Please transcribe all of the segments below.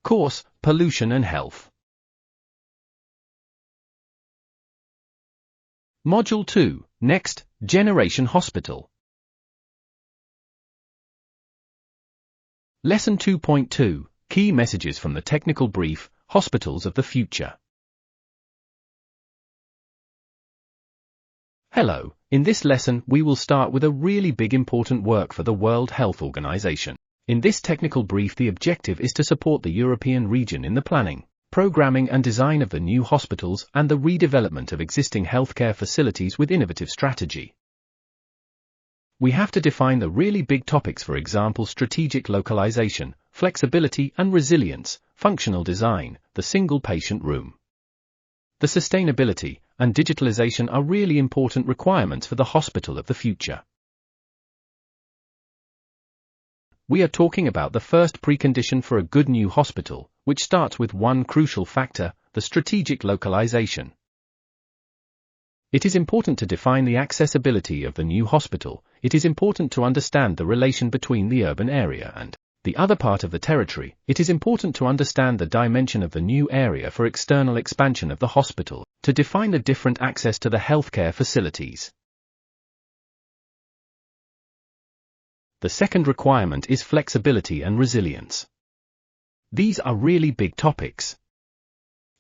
Course, Pollution and Health. Module 2, Next Generation Hospital. Lesson 2.2, Key Messages from the Technical Brief, Hospitals of the Future. Hello, in this lesson we will start with a really big important work for the World Health Organization. In this technical brief the objective is to support the European region in the planning, programming and design of the new hospitals and the redevelopment of existing healthcare facilities with innovative strategy. We have to define the really big topics, for example strategic localization, flexibility and resilience, functional design, the single patient room. The sustainability and digitalization are really important requirements for the hospital of the future. We are talking about the first precondition for a good new hospital, which starts with one crucial factor, the strategic localization. It is important to define the accessibility of the new hospital. It is important to understand the relation between the urban area and the other part of the territory. It is important to understand the dimension of the new area for external expansion of the hospital, to define the different access to the healthcare facilities. The second requirement is flexibility and resilience. These are really big topics.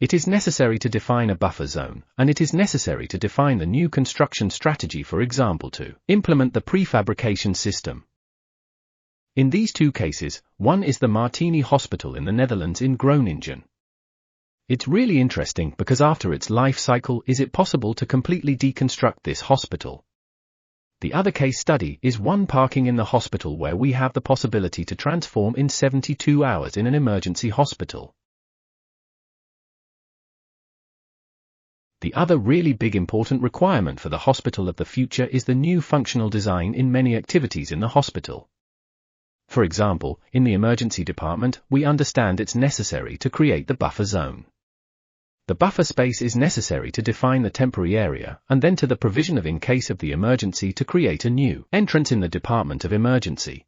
It is necessary to define a buffer zone, and it is necessary to define the new construction strategy, for example to implement the prefabrication system. In these two cases, one is the Martini Hospital in the Netherlands in Groningen. It's really interesting because after its life cycle is it possible to completely deconstruct this hospital. The other case study is one parking in the hospital where we have the possibility to transform in 72 hours in an emergency hospital. The other really big important requirement for the hospital of the future is the new functional design in many activities in the hospital. For example, in the emergency department, we understand it's necessary to create the buffer zone. The buffer space is necessary to define the temporary area, and then to the provision of in case of the emergency to create a new entrance in the department of emergency.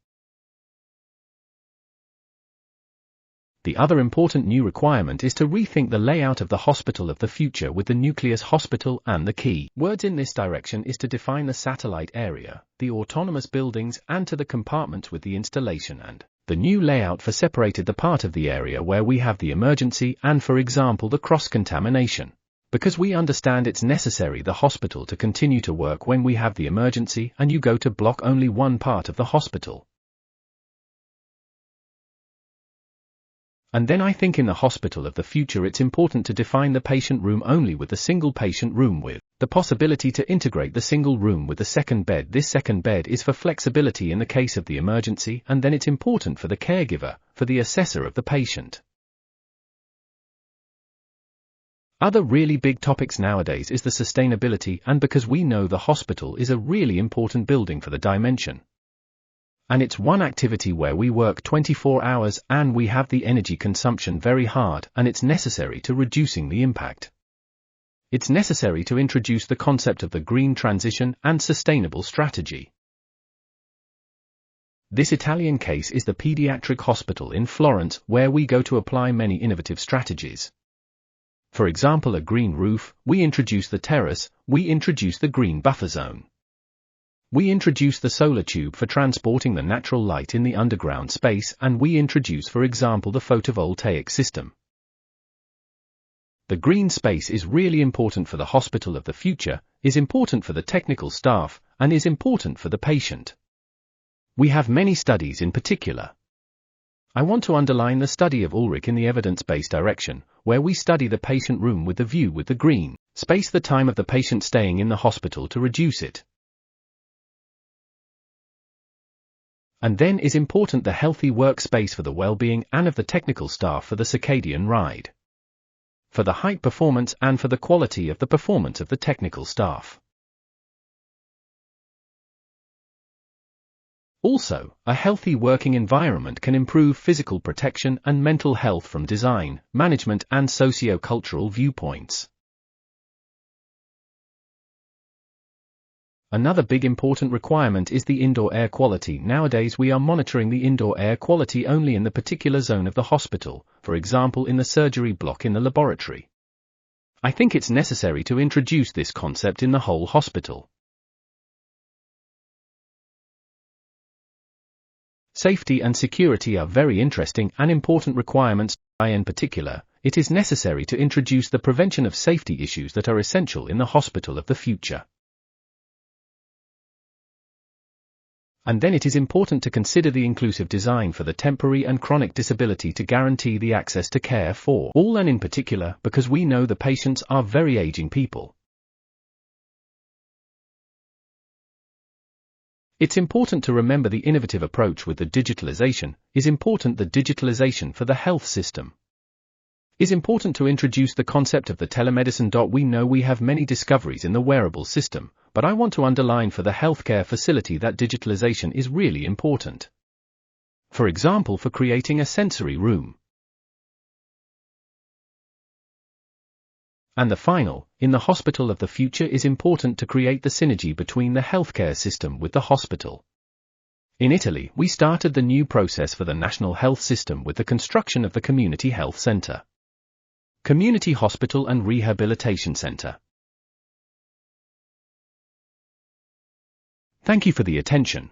The other important new requirement is to rethink the layout of the hospital of the future with the nucleus hospital, and the key words in this direction is to define the satellite area, the autonomous buildings and to the compartments with the installation and the new layout for separated the part of the area where we have the emergency and, for example, the cross-contamination. Because we understand it's necessary the hospital to continue to work when we have the emergency and you go to block only one part of the hospital. And then I think in the hospital of the future it's important to define the patient room only with the single patient room with the possibility to integrate the single room with the second bed. This second bed is for flexibility in the case of the emergency, and then it's important for the caregiver, for the assessor of the patient. Other really big topics nowadays is the sustainability, and because we know the hospital is a really important building for the dimension. And it's one activity where we work 24 hours and we have the energy consumption very hard, and it's necessary to reducing the impact. It's necessary to introduce the concept of the green transition and sustainable strategy. This Italian case is the pediatric hospital in Florence, where we go to apply many innovative strategies. For example, a green roof, we introduce the terrace, we introduce the green buffer zone. We introduce the solar tube for transporting the natural light in the underground space, and we introduce, for example, the photovoltaic system. The green space is really important for the hospital of the future, is important for the technical staff, and is important for the patient. We have many studies in particular. I want to underline the study of Ulrich in the evidence-based direction, where we study the patient room with the view with the green space, the time of the patient staying in the hospital to reduce it. And then is important the healthy workspace for the well-being and of the technical staff for the circadian ride, for the height performance and for the quality of the performance of the technical staff. Also, a healthy working environment can improve physical protection and mental health from design, management and socio-cultural viewpoints. Another big important requirement is the indoor air quality. Nowadays we are monitoring the indoor air quality only in the particular zone of the hospital, for example in the surgery block in the laboratory. I think it's necessary to introduce this concept in the whole hospital. Safety and security are very interesting and important requirements. In particular, it is necessary to introduce the prevention of safety issues that are essential in the hospital of the future. And then it is important to consider the inclusive design for the temporary and chronic disability to guarantee the access to care for all, and in particular because we know the patients are very aging people. It's important to remember the innovative approach with the digitalization is important. The digitalization for the health system is important to introduce the concept of the telemedicine. We know we have many discoveries in the wearable system, but I want to underline for the healthcare facility that digitalization is really important. For example, for creating a sensory room. And the final, in the hospital of the future, is important to create the synergy between the healthcare system with the hospital. In Italy, we started the new process for the national health system with the construction of the Community Health Center, Community Hospital and Rehabilitation Center. Thank you for the attention.